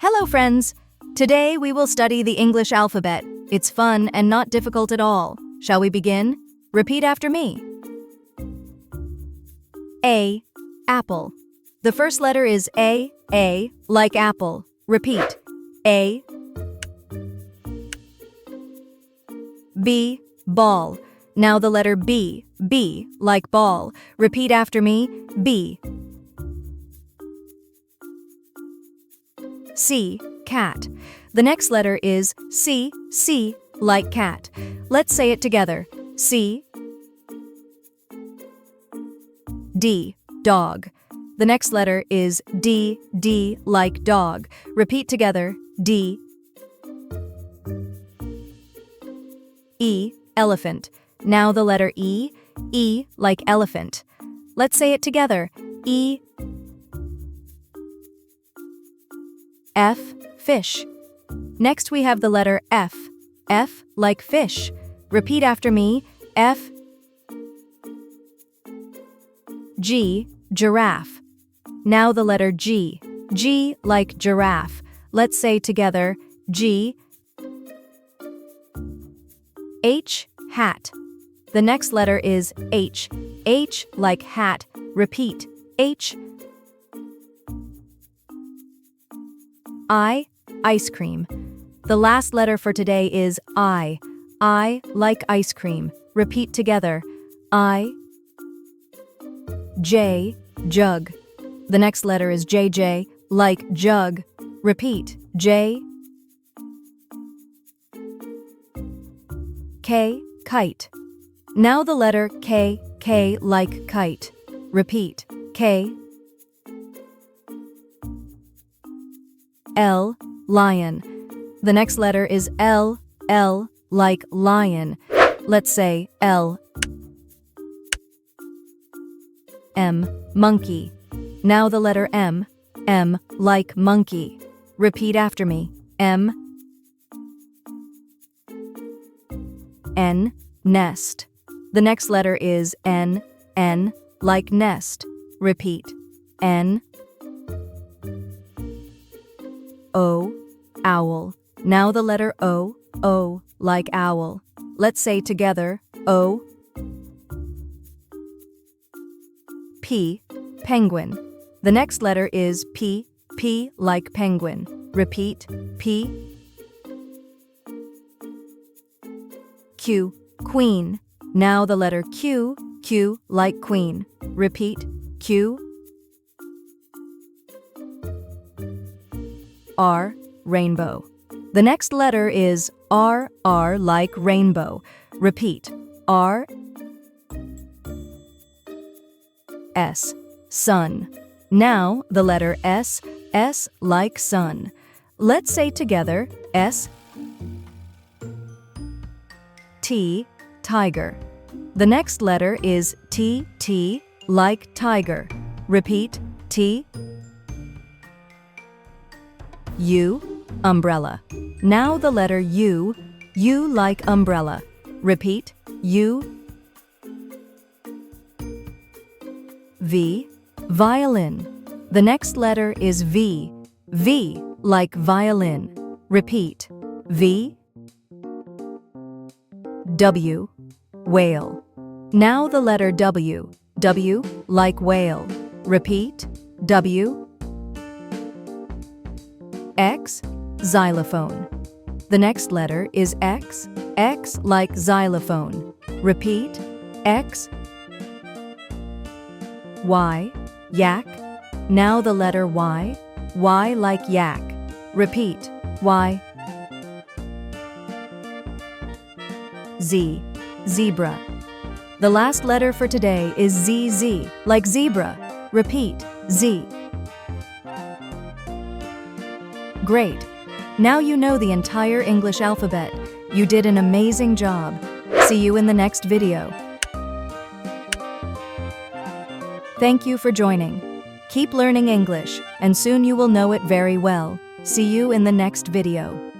Hello, friends! Today we will study the English alphabet. It's fun and not difficult at all. Shall we begin? Repeat after me. A. Apple. The first letter is A, like apple. Repeat. A. B. Ball. Now the letter B, like ball. Repeat after me. B. C. Cat. The next letter is C, like cat. Let's say it together. C. D. Dog. The next letter is D, like dog. Repeat together. D. E. Elephant. Now the letter E, like elephant. Let's say it together. E. F. Fish. Next we have the letter F, like fish. Repeat after me. F. G. Giraffe. Now the letter G, like giraffe. Let's say together. G. H. Hat. The next letter is H, like hat. Repeat. H. I. Ice cream. The last letter for today is I like ice cream. Repeat together. I. J. Jug. The next letter is JJ, like jug. Repeat. J. K. Kite. Now the letter K, like kite. Repeat. K. L. Lion. The next letter is L, like lion. Let's say L. M. Monkey. Now the letter M, like monkey. Repeat after me. M. N. Nest. The next letter is N, like nest. Repeat. N. O. Owl. Now the letter O, like owl. Let's say together. O. P. Penguin. The next letter is P, like penguin. Repeat. P. Q. Queen. Now the letter Q, like queen. Repeat. Q. R. Rainbow. The next letter is R, like rainbow. Repeat. R. S. Sun. Now the letter S, like sun. Let's say together. S. T. Tiger. The next letter is T, like tiger. Repeat. T. U. Umbrella. Now the letter U, like umbrella. Repeat. U. V. Violin. The next letter is V, like violin. Repeat. V. W. Whale. Now the letter W, like whale. Repeat. W. X. Xylophone. The next letter is X, like xylophone. Repeat. X. Y. Yak. Now the letter Y, like yak. Repeat. Y. Z. Zebra. The last letter for today is ZZ, like zebra. Repeat. Z. Great! Now you know the entire English alphabet. You did an amazing job. See you in the next video. Thank you for joining. Keep learning English, and soon you will know it very well. See you in the next video.